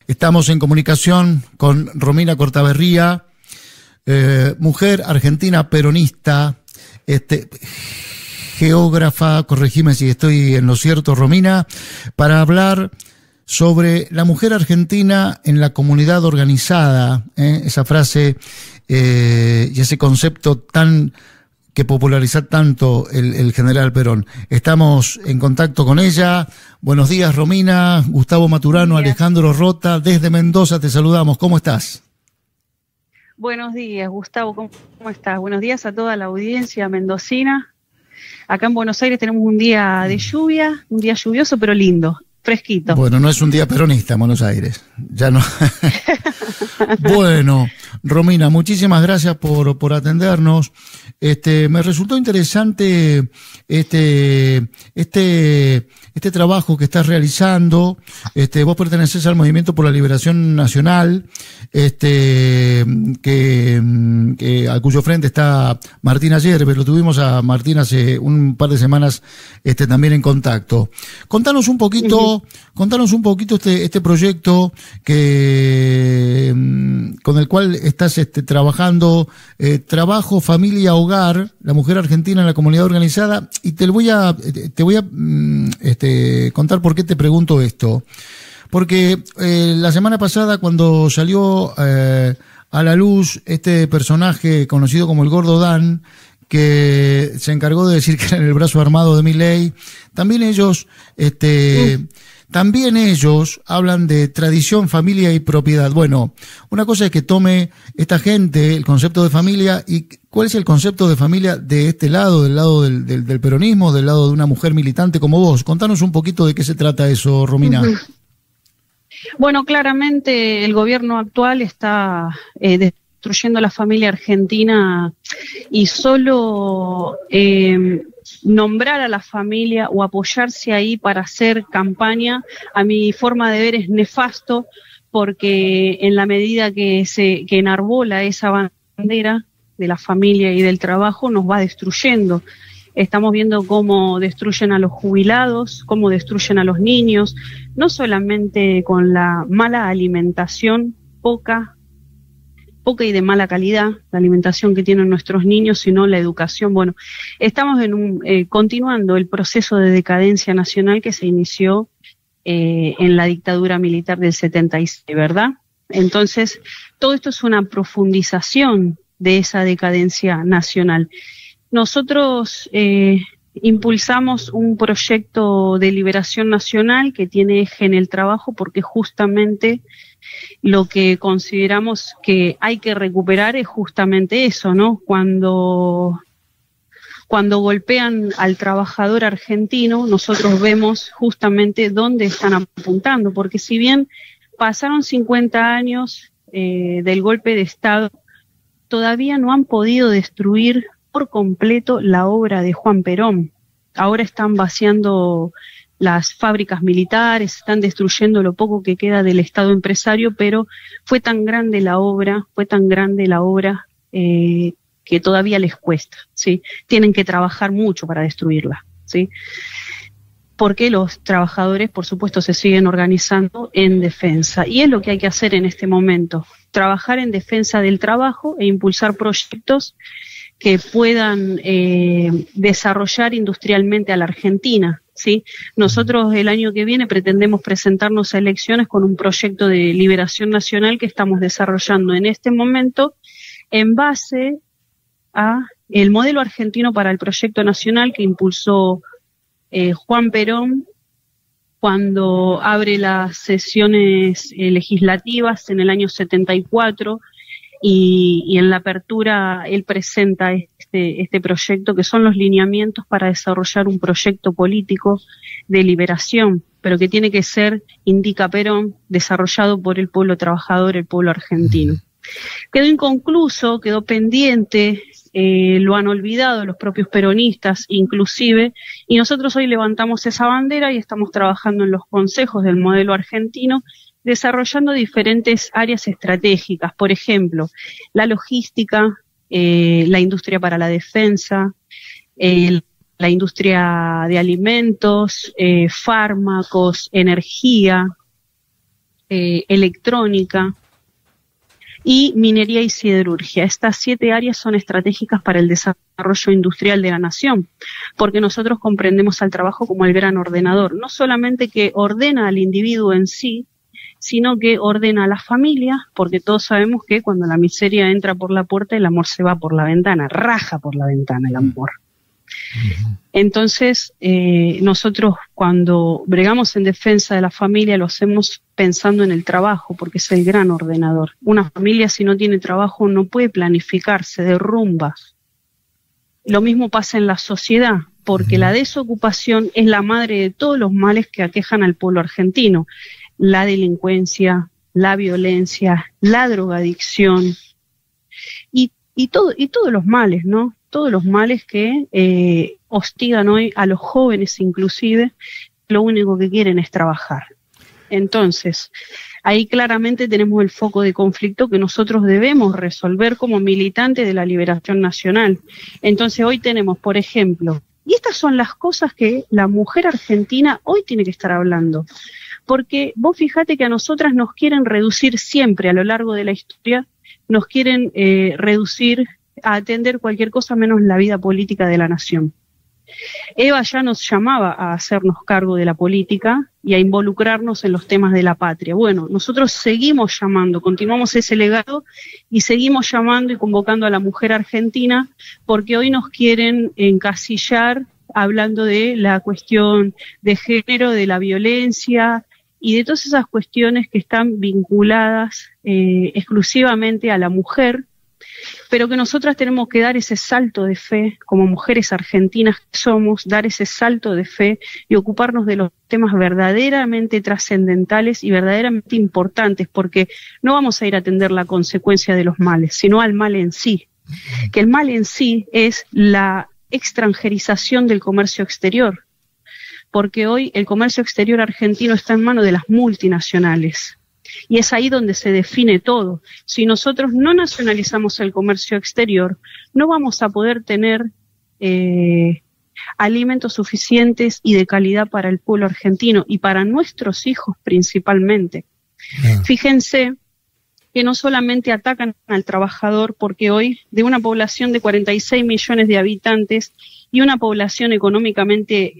Estamos en comunicación con Romina Cortaberría, mujer argentina peronista, geógrafa, corregime si estoy en lo cierto, Romina, para hablar sobre la mujer argentina en la comunidad organizada, esa frase y ese concepto que popularizó tanto el general Perón. Estamos en contacto con ella. Buenos días, Romina. Gustavo Maturano, Alejandro Rota, desde Mendoza te saludamos. ¿Cómo estás? Buenos días, Gustavo. ¿Cómo estás? Buenos días a toda la audiencia mendocina. Acá en Buenos Aires tenemos un día de lluvia, un día lluvioso pero lindo, fresquito. Bueno, no es un día peronista en Buenos Aires. Ya no. Bueno, Romina, muchísimas gracias por atendernos. Me resultó interesante este trabajo que estás realizando. Vos pertenecés al Movimiento por la Liberación Nacional, a cuyo frente está Martín Ayerbe. Lo tuvimos a Martín hace un par de semanas también en contacto. Contanos un poquito este proyecto con el cual estás trabajando, trabajo, familia, hogar, la mujer argentina en la comunidad organizada, y te voy a contar por qué te pregunto esto. Porque la semana pasada, cuando salió a la luz este personaje conocido como el Gordo Dan, que se encargó de decir que era el brazo armado de Milei, también ellos hablan de tradición, familia y propiedad. Bueno, una cosa es que tome esta gente el concepto de familia, y ¿cuál es el concepto de familia de este lado, del lado del peronismo, del lado de una mujer militante como vos? Contanos un poquito de qué se trata eso, Romina. Bueno, claramente el gobierno actual está destruyendo la familia argentina, y solo nombrar a la familia o apoyarse ahí para hacer campaña, a mi forma de ver, es nefasto, porque en la medida que enarbola esa bandera de la familia y del trabajo, nos va destruyendo. Estamos viendo cómo destruyen a los jubilados, cómo destruyen a los niños, no solamente con la mala alimentación, poca y de mala calidad, la alimentación que tienen nuestros niños, sino la educación. Bueno, estamos continuando el proceso de decadencia nacional que se inició en la dictadura militar del 76, ¿verdad? Entonces, todo esto es una profundización de esa decadencia nacional. Nosotros impulsamos un proyecto de liberación nacional que tiene eje en el trabajo, porque justamente lo que consideramos que hay que recuperar es justamente eso, ¿no? Cuando golpean al trabajador argentino, nosotros vemos justamente dónde están apuntando, porque si bien pasaron 50 años del golpe de Estado, todavía no han podido destruir por completo la obra de Juan Perón. Ahora están vaciando las fábricas militares, están destruyendo lo poco que queda del Estado empresario, pero fue tan grande la obra que todavía les cuesta, ¿sí? Tienen que trabajar mucho para destruirla, ¿sí? Porque los trabajadores, por supuesto, se siguen organizando en defensa. Y es lo que hay que hacer en este momento, trabajar en defensa del trabajo e impulsar proyectos que puedan desarrollar industrialmente a la Argentina, ¿sí? Nosotros el año que viene pretendemos presentarnos a elecciones con un proyecto de liberación nacional que estamos desarrollando en este momento en base a el modelo argentino para el proyecto nacional que impulsó Juan Perón cuando abre las sesiones legislativas en el año 74, y en la apertura él presenta este proyecto, que son los lineamientos para desarrollar un proyecto político de liberación, pero que tiene que ser, indica Perón, desarrollado por el pueblo trabajador, el pueblo argentino. Quedó inconcluso, quedó pendiente, lo han olvidado los propios peronistas inclusive, y nosotros hoy levantamos esa bandera y estamos trabajando en los consejos del modelo argentino, desarrollando diferentes áreas estratégicas, por ejemplo, la logística, la industria para la defensa, la industria de alimentos, fármacos, energía, electrónica y minería y siderurgia. Estas 7 áreas son estratégicas para el desarrollo industrial de la nación, porque nosotros comprendemos al trabajo como el gran ordenador, no solamente que ordena al individuo en sí, sino que ordena a la familia, porque todos sabemos que cuando la miseria entra por la puerta, el amor se va por la ventana, raja por la ventana el amor. Entonces, nosotros cuando bregamos en defensa de la familia lo hacemos pensando en el trabajo, porque es el gran ordenador. Una familia, si no tiene trabajo, no puede planificar, se derrumba. Lo mismo pasa en la sociedad, porque la desocupación es la madre de todos los males que aquejan al pueblo argentino. La delincuencia, la violencia, la drogadicción y todos los males, ¿no? Todos los males que hostigan hoy a los jóvenes inclusive, lo único que quieren es trabajar. Entonces, ahí claramente tenemos el foco de conflicto que nosotros debemos resolver como militantes de la liberación nacional. Entonces hoy tenemos, por ejemplo, y estas son las cosas que la mujer argentina hoy tiene que estar hablando, porque vos fíjate que a nosotras nos quieren reducir siempre a lo largo de la historia, nos quieren reducir a atender cualquier cosa menos la vida política de la nación. Eva ya nos llamaba a hacernos cargo de la política y a involucrarnos en los temas de la patria. Bueno, nosotros seguimos llamando, continuamos ese legado y seguimos llamando y convocando a la mujer argentina porque hoy nos quieren encasillar hablando de la cuestión de género, de la violencia y de todas esas cuestiones que están vinculadas exclusivamente a la mujer, pero que nosotras tenemos que dar ese salto de fe, como mujeres argentinas que somos, dar ese salto de fe y ocuparnos de los temas verdaderamente trascendentales y verdaderamente importantes, porque no vamos a ir a atender la consecuencia de los males, sino al mal en sí, que el mal en sí es la extranjerización del comercio exterior, porque hoy el comercio exterior argentino está en manos de las multinacionales. Y es ahí donde se define todo. Si nosotros no nacionalizamos el comercio exterior, no vamos a poder tener alimentos suficientes y de calidad para el pueblo argentino y para nuestros hijos principalmente. Fíjense que no solamente atacan al trabajador, porque hoy de una población de 46 millones de habitantes y una población económicamente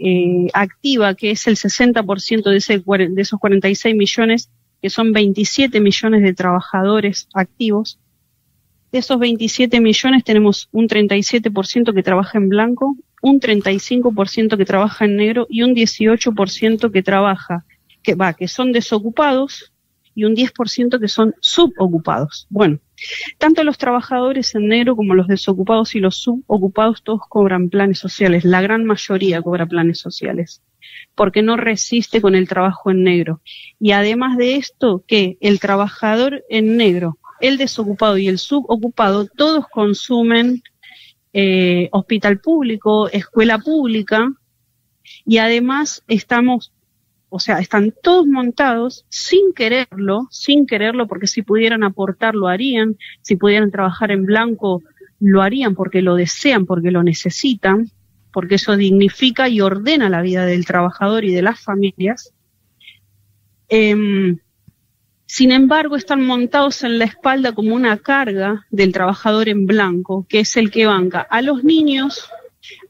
activa, que es el 60% de esos 46 millones, que son 27 millones de trabajadores activos. De esos 27 millones tenemos un 37% que trabaja en blanco, un 35% que trabaja en negro y un 18% que son desocupados y un 10% que son subocupados. Bueno, tanto los trabajadores en negro como los desocupados y los subocupados todos cobran planes sociales, la gran mayoría cobra planes sociales, porque no resiste con el trabajo en negro. Y además de esto, que el trabajador en negro, el desocupado y el subocupado, todos consumen hospital público, escuela pública, y además están todos montados sin quererlo, porque si pudieran aportar lo harían, si pudieran trabajar en blanco lo harían porque lo desean, porque lo necesitan, porque eso dignifica y ordena la vida del trabajador y de las familias. Sin embargo, están montados en la espalda como una carga del trabajador en blanco, que es el que banca a los niños,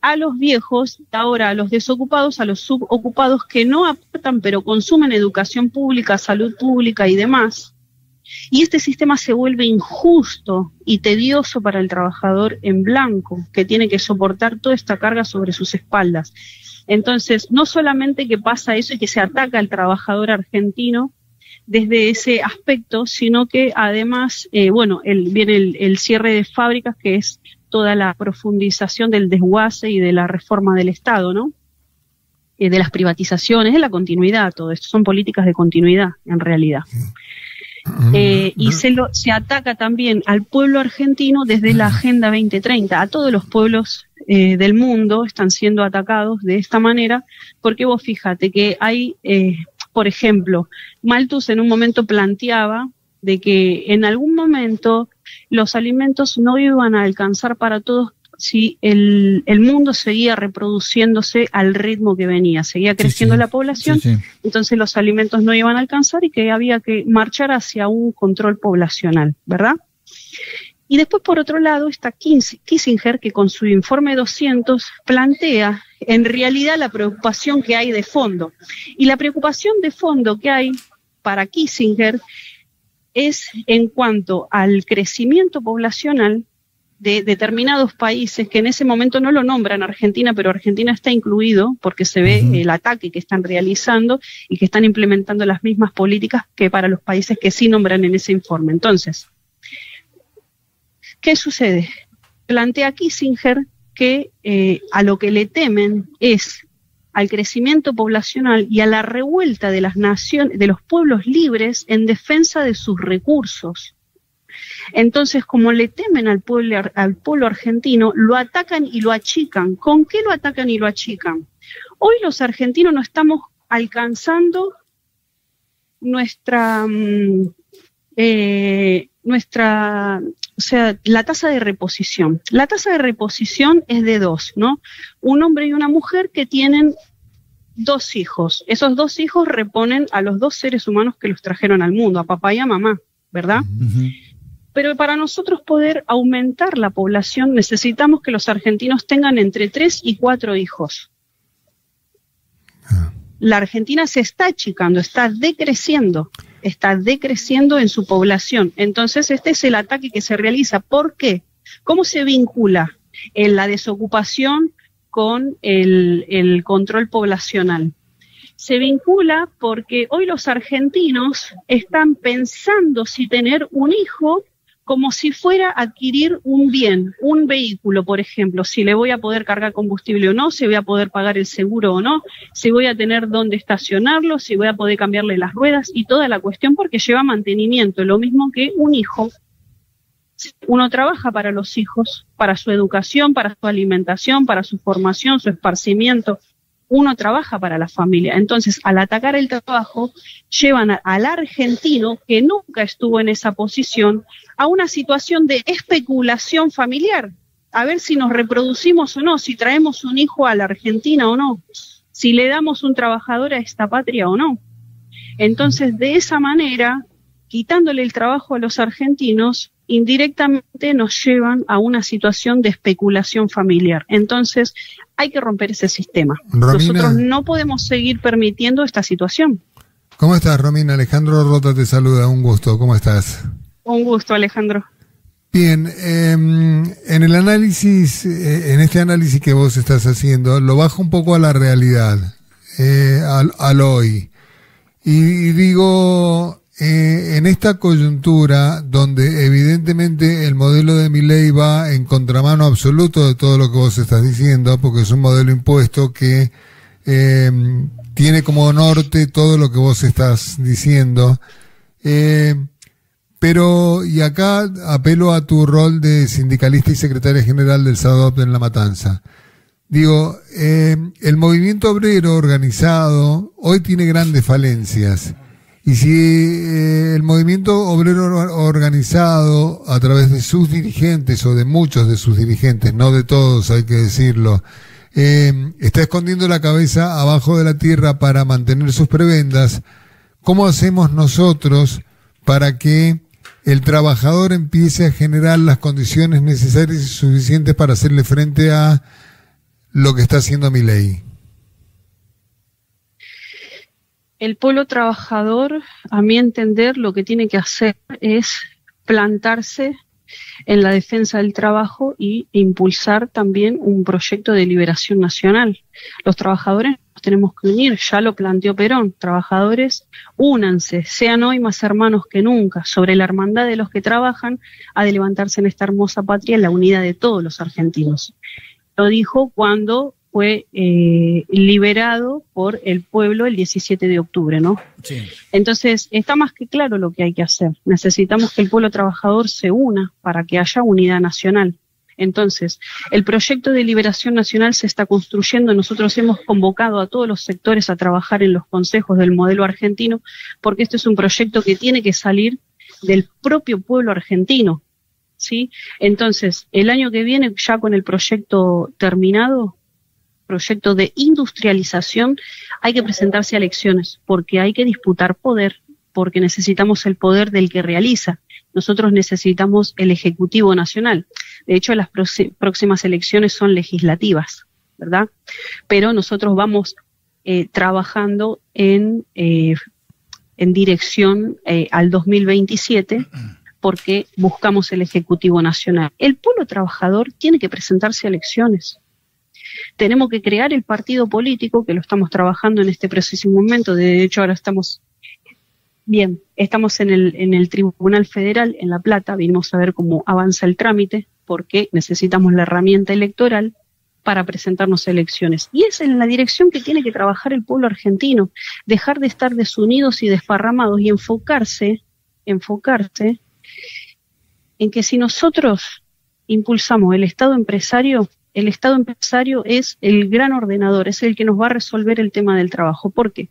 a los viejos, ahora a los desocupados, a los subocupados que no aportan pero consumen educación pública, salud pública y demás. Y este sistema se vuelve injusto y tedioso para el trabajador en blanco, que tiene que soportar toda esta carga sobre sus espaldas. Entonces, no solamente que pasa eso y que se ataca al trabajador argentino desde ese aspecto, sino que además, viene el cierre de fábricas, que es toda la profundización del desguace y de la reforma del Estado, ¿no? De las privatizaciones, de la continuidad, todo esto son políticas de continuidad, en realidad. Y se ataca también al pueblo argentino desde la Agenda 2030. A todos los pueblos del mundo están siendo atacados de esta manera, porque vos fíjate que hay, por ejemplo, Malthus en un momento planteaba de que en algún momento los alimentos no iban a alcanzar para todos si el mundo seguía reproduciéndose al ritmo que venía, seguía creciendo la población, entonces los alimentos no iban a alcanzar y que había que marchar hacia un control poblacional, ¿verdad? Y después, por otro lado, está Kissinger, que con su informe 200 plantea en realidad la preocupación que hay de fondo. Y la preocupación de fondo que hay para Kissinger es en cuanto al crecimiento poblacional de determinados países, que en ese momento no lo nombran Argentina, pero Argentina está incluido porque se ve el ataque que están realizando y que están implementando las mismas políticas que para los países que sí nombran en ese informe. Entonces, ¿qué sucede? Plantea Kissinger que a lo que le temen es al crecimiento poblacional y a la revuelta de las naciones, de los pueblos libres en defensa de sus recursos. Entonces, como le temen al pueblo argentino, lo atacan y lo achican. ¿Con qué lo atacan y lo achican? Hoy los argentinos no estamos alcanzando o sea, la tasa de reposición. La tasa de reposición es de 2, ¿no? Un hombre y una mujer que tienen 2 hijos. Esos 2 hijos reponen a los 2 seres humanos que los trajeron al mundo, a papá y a mamá, ¿verdad? Pero para nosotros poder aumentar la población necesitamos que los argentinos tengan entre 3 y 4 hijos. La Argentina se está achicando, está decreciendo en su población. Entonces este es el ataque que se realiza. ¿Por qué? ¿Cómo se vincula la desocupación con el control poblacional? Se vincula porque hoy los argentinos están pensando si tener un hijo como si fuera adquirir un bien, un vehículo, por ejemplo, si le voy a poder cargar combustible o no, si voy a poder pagar el seguro o no, si voy a tener dónde estacionarlo, si voy a poder cambiarle las ruedas y toda la cuestión, porque lleva mantenimiento, lo mismo que un hijo. Uno trabaja para los hijos, para su educación, para su alimentación, para su formación, su esparcimiento. Uno trabaja para la familia. Entonces, al atacar el trabajo, llevan al argentino, que nunca estuvo en esa posición, a una situación de especulación familiar. A ver si nos reproducimos o no, si traemos un hijo a la Argentina o no, si le damos un trabajador a esta patria o no. Entonces, de esa manera, quitándole el trabajo a los argentinos, indirectamente nos llevan a una situación de especulación familiar. Entonces, hay que romper ese sistema. Romina, nosotros no podemos seguir permitiendo esta situación. ¿Cómo estás, Romina? Alejandro Rota te saluda, un gusto. ¿Cómo estás? Un gusto, Alejandro. Bien, en el análisis, en este análisis que vos estás haciendo, lo bajo un poco a la realidad, al hoy. Y digo, en esta coyuntura, donde evidentemente el modelo de Milei va en contramano absoluto de todo lo que vos estás diciendo, porque es un modelo impuesto que tiene como norte todo lo que vos estás diciendo, pero, y acá apelo a tu rol de sindicalista y secretaria general del SADOP en La Matanza. Digo, el movimiento obrero organizado hoy tiene grandes falencias. Y si el movimiento obrero organizado, a través de sus dirigentes, o de muchos de sus dirigentes, no de todos, hay que decirlo, está escondiendo la cabeza abajo de la tierra para mantener sus prebendas, ¿cómo hacemos nosotros para que el trabajador empiece a generar las condiciones necesarias y suficientes para hacerle frente a lo que está haciendo Milei? El pueblo trabajador, a mi entender, lo que tiene que hacer es plantarse en la defensa del trabajo y impulsar también un proyecto de liberación nacional. Los trabajadores nos tenemos que unir, ya lo planteó Perón. Trabajadores, únanse, sean hoy más hermanos que nunca. Sobre la hermandad de los que trabajan, ha de levantarse en esta hermosa patria la unidad de todos los argentinos. Lo dijo cuando fue liberado por el pueblo el 17 de octubre, ¿no? Sí. Entonces, está más que claro lo que hay que hacer. Necesitamos que el pueblo trabajador se una para que haya unidad nacional. Entonces, el proyecto de liberación nacional se está construyendo. Nosotros hemos convocado a todos los sectores a trabajar en los consejos del modelo argentino, porque este es un proyecto que tiene que salir del propio pueblo argentino. ¿sí? Entonces, el año que viene, ya con el proyecto terminado, proyecto de industrialización, hay que presentarse a elecciones, porque hay que disputar poder, porque necesitamos el poder del que realiza. Nosotros necesitamos el Ejecutivo Nacional. De hecho, las próximas elecciones son legislativas, ¿verdad? Pero nosotros vamos trabajando en dirección al 2027, porque buscamos el Ejecutivo Nacional. El pueblo trabajador tiene que presentarse a elecciones. Tenemos que crear el partido político, que lo estamos trabajando en este preciso momento. De hecho, ahora estamos en el Tribunal Federal en La Plata. Vinimos a ver cómo avanza el trámite, porque necesitamos la herramienta electoral para presentarnos a elecciones. Y es en la dirección que tiene que trabajar el pueblo argentino, dejar de estar desunidos y desparramados y enfocarse en que si nosotros impulsamos el Estado empresario es el gran ordenador, es el que nos va a resolver el tema del trabajo. ¿Por qué?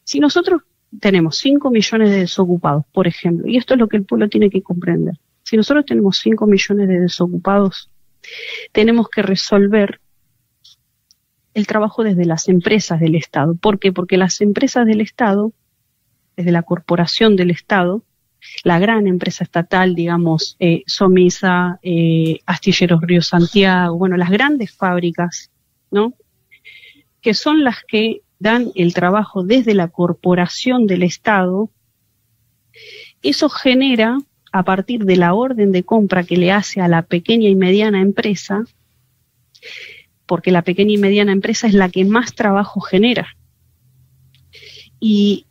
Si nosotros tenemos 5 millones de desocupados, por ejemplo, y esto es lo que el pueblo tiene que comprender, si nosotros tenemos 5 millones de desocupados, tenemos que resolver el trabajo desde las empresas del Estado. ¿Por qué? Porque las empresas del Estado, desde la corporación del Estado, la gran empresa estatal, digamos, Somisa, Astilleros Río Santiago, bueno, las grandes fábricas, ¿no? Que son las que dan el trabajo desde la corporación del Estado. Eso genera, a partir de la orden de compra que le hace a la pequeña y mediana empresa, porque la pequeña y mediana empresa es la que más trabajo genera. Y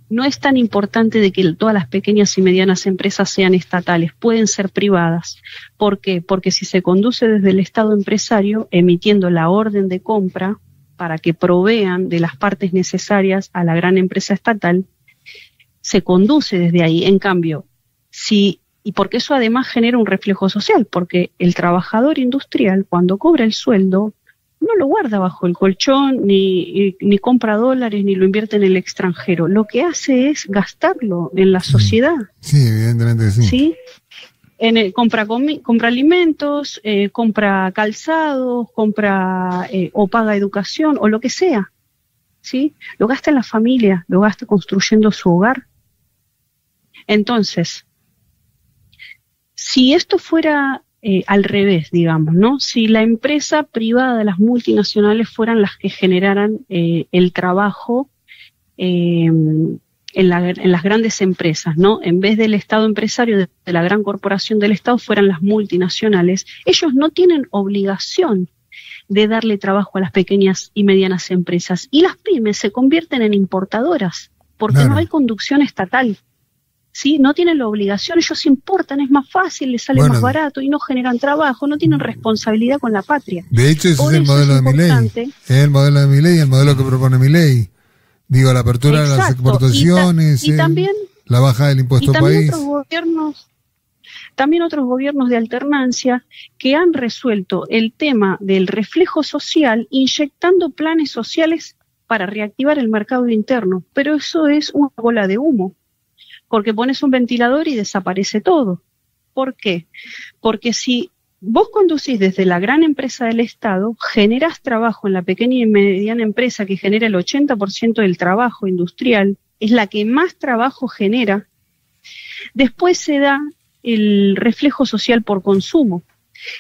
no es tan importante de que todas las pequeñas y medianas empresas sean estatales, pueden ser privadas. ¿Por qué? Porque si se conduce desde el Estado empresario, emitiendo la orden de compra para que provean de las partes necesarias a la gran empresa estatal, se conduce desde ahí. En cambio, y porque eso además genera un reflejo social, porque el trabajador industrial, cuando cobra el sueldo, no lo guarda bajo el colchón, ni compra dólares, ni lo invierte en el extranjero. Lo que hace es gastarlo en la sociedad. Sí, evidentemente sí. ¿Sí? Compra alimentos, compra calzados, o paga educación, o lo que sea. ¿Sí? Lo gasta en la familia, lo gasta construyendo su hogar. Entonces, si esto fuera al revés, digamos, ¿no? Si la empresa privada, las multinacionales fueran las que generaran el trabajo en las grandes empresas, ¿no? En vez del Estado empresario, de la gran corporación del Estado, fueran las multinacionales, ellos no tienen obligación de darle trabajo a las pequeñas y medianas empresas. Y las pymes se convierten en importadoras, porque claro, no hay conducción estatal. ¿Sí? No tienen la obligación, ellos importan, es más fácil, les sale más barato y no generan trabajo, no tienen responsabilidad con la patria. De hecho, ese es el modelo de Milei. Es el modelo de Milei, el modelo que propone Milei. Digo, la apertura de las exportaciones, y también, la baja del impuesto país. También otros gobiernos de alternancia que han resuelto el tema del reflejo social inyectando planes sociales para reactivar el mercado interno. Pero eso es una bola de humo, porque pones un ventilador y desaparece todo. ¿Por qué? Porque si vos conducís desde la gran empresa del Estado, generás trabajo en la pequeña y mediana empresa que genera el 80% del trabajo industrial, es la que más trabajo genera. Después se da el reflejo social por consumo.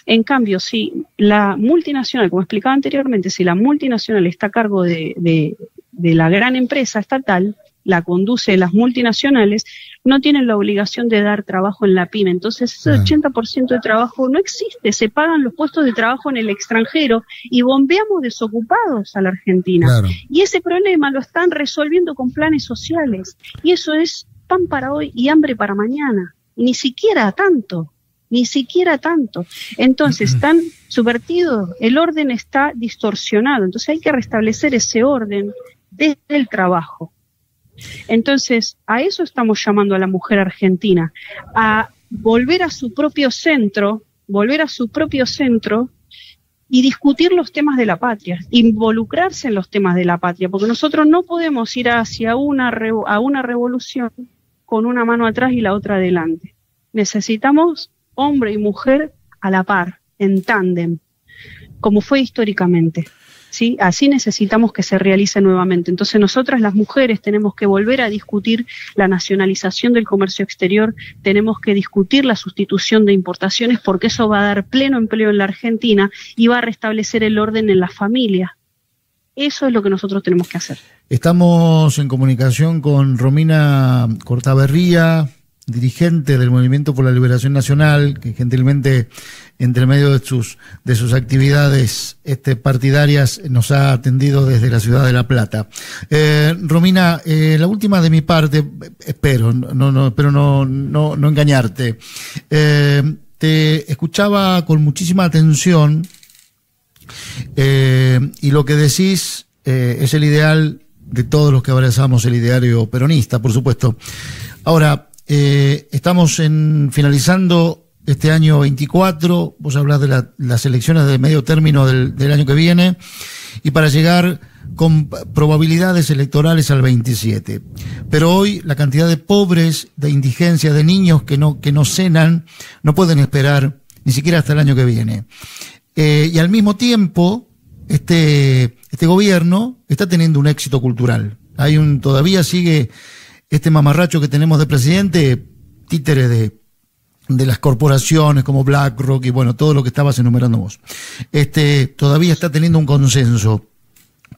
En cambio, si la multinacional, como explicaba anteriormente, si la multinacional está a cargo de la gran empresa estatal, la conduce las multinacionales, no tienen la obligación de dar trabajo en la pyme. Entonces ese 80% de trabajo no existe, se pagan los puestos de trabajo en el extranjero y bombeamos desocupados a la Argentina. Claro. Y ese problema lo están resolviendo con planes sociales. Y eso es pan para hoy y hambre para mañana. Y ni siquiera tanto. Entonces, están subvertidos, el orden está distorsionado. Entonces hay que restablecer ese orden desde el trabajo. Entonces, a eso estamos llamando a la mujer argentina, a volver a su propio centro y discutir los temas de la patria, involucrarse en los temas de la patria, porque nosotros no podemos ir hacia una revolución con una mano atrás y la otra adelante. Necesitamos hombre y mujer a la par, en tándem, como fue históricamente. ¿Sí? Así necesitamos que se realice nuevamente. Entonces nosotras las mujeres tenemos que volver a discutir la nacionalización del comercio exterior, tenemos que discutir la sustitución de importaciones, porque eso va a dar pleno empleo en la Argentina y va a restablecer el orden en la familia. Eso es lo que nosotros tenemos que hacer. Estamos en comunicación con Romina Cortaberría, dirigente del Movimiento por la Liberación Nacional, que gentilmente, entre medio de sus actividades partidarias, nos ha atendido desde la ciudad de La Plata. Romina, la última de mi parte, espero no engañarte. Te escuchaba con muchísima atención, y lo que decís es el ideal de todos los que abrazamos el ideario peronista, por supuesto. Ahora, estamos finalizando este año 24, vos hablás de las elecciones de medio término del año que viene, y para llegar con probabilidades electorales al 27. Pero hoy la cantidad de pobres, de indigencia, de niños que no cenan, no pueden esperar ni siquiera hasta el año que viene. Y al mismo tiempo, este gobierno está teniendo un éxito cultural. Todavía sigue este mamarracho que tenemos de presidente, títere de las corporaciones como BlackRock y bueno, todo lo que estabas enumerando vos. Todavía está teniendo un consenso.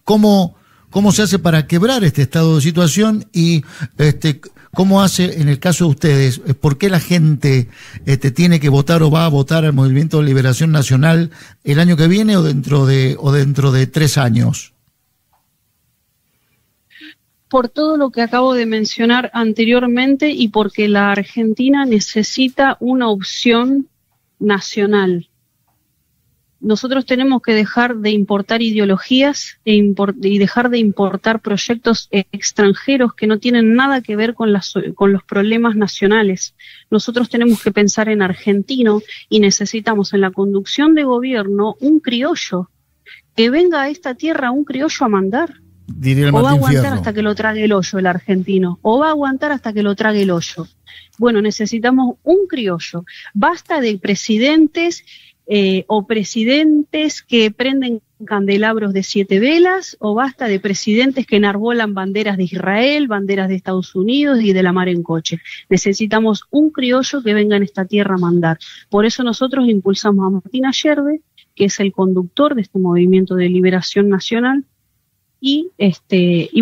¿Cómo se hace para quebrar este estado de situación y cómo hace en el caso de ustedes? ¿Por qué la gente tiene que votar o va a votar al Movimiento de Liberación Nacional el año que viene o dentro de 3 años? Por todo lo que acabo de mencionar anteriormente y porque la Argentina necesita una opción nacional. Nosotros tenemos que dejar de importar ideologías y dejar de importar proyectos extranjeros que no tienen nada que ver con los problemas nacionales. Nosotros tenemos que pensar en argentino y necesitamos en la conducción de gobierno un criollo, que venga a esta tierra un criollo a mandar. O va a aguantar hasta que lo trague el hoyo el argentino, o va a aguantar hasta que lo trague el hoyo. Bueno, necesitamos un criollo. Basta de presidentes o presidentes que prenden candelabros de 7 velas, o basta de presidentes que enarbolan banderas de Israel, banderas de Estados Unidos y de la mar en coche. Necesitamos un criollo que venga en esta tierra a mandar. Por eso nosotros impulsamos a Martín Ayerbe, que es el conductor de este Movimiento de Liberación Nacional, y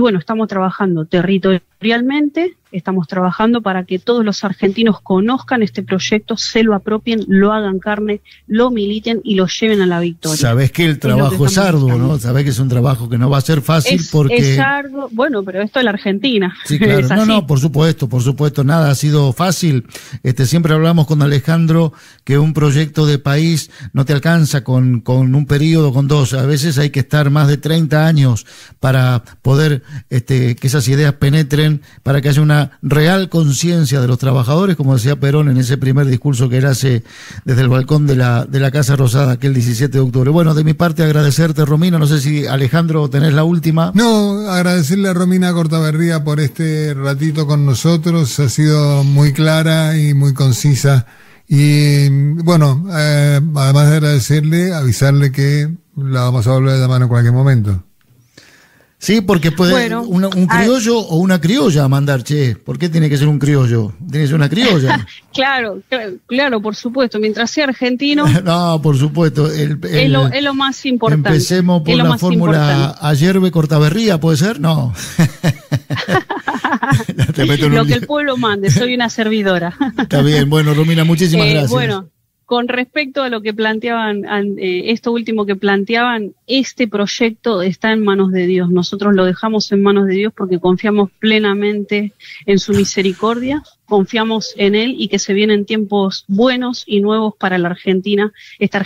bueno, estamos trabajando territorialmente, estamos trabajando para que todos los argentinos conozcan este proyecto, se lo apropien, lo hagan carne, lo militen y lo lleven a la victoria. Sabés que el trabajo es arduo, ¿no? Sabés que es un trabajo que no va a ser fácil porque... Es arduo, bueno, pero esto es la Argentina. Sí, claro. No, por supuesto, nada ha sido fácil. Siempre hablamos con Alejandro que un proyecto de país no te alcanza con un periodo, con 2. A veces hay que estar más de 30 años para poder que esas ideas penetren, para que haya una real conciencia de los trabajadores, como decía Perón en ese primer discurso que él hace desde el balcón de la Casa Rosada aquel 17 de octubre. Bueno, de mi parte agradecerte, Romina, no sé si Alejandro tenés la última. No, agradecerle a Romina Cortaberría por este ratito con nosotros, ha sido muy clara y muy concisa. Y bueno, además de agradecerle, avisarle que la vamos a volver a llamar en cualquier momento. Sí, porque puede un criollo o una criolla mandar, che. ¿Por qué tiene que ser un criollo? Tiene que ser una criolla. claro, por supuesto. Mientras sea argentino. No, por supuesto. Es lo más importante. Empecemos por la fórmula Ayerbe Cortaberría, ¿puede ser? No. Lo que el pueblo mande, soy una servidora. Está bien, bueno, Romina, muchísimas gracias. Bueno. Con respecto a lo que planteaban, esto último que planteaban, este proyecto está en manos de Dios. Nosotros lo dejamos en manos de Dios porque confiamos plenamente en su misericordia, confiamos en Él y que se vienen tiempos buenos y nuevos para la Argentina, esta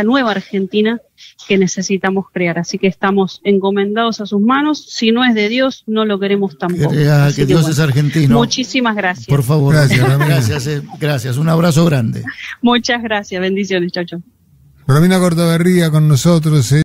nueva Argentina que necesitamos crear. Así que estamos encomendados a sus manos. Si no es de Dios, no lo queremos tampoco. Que Dios es argentino. Muchísimas gracias. Por favor. Gracias. Un abrazo grande. Muchas gracias. Bendiciones. Chau, chau. Romina Cortaberría con nosotros.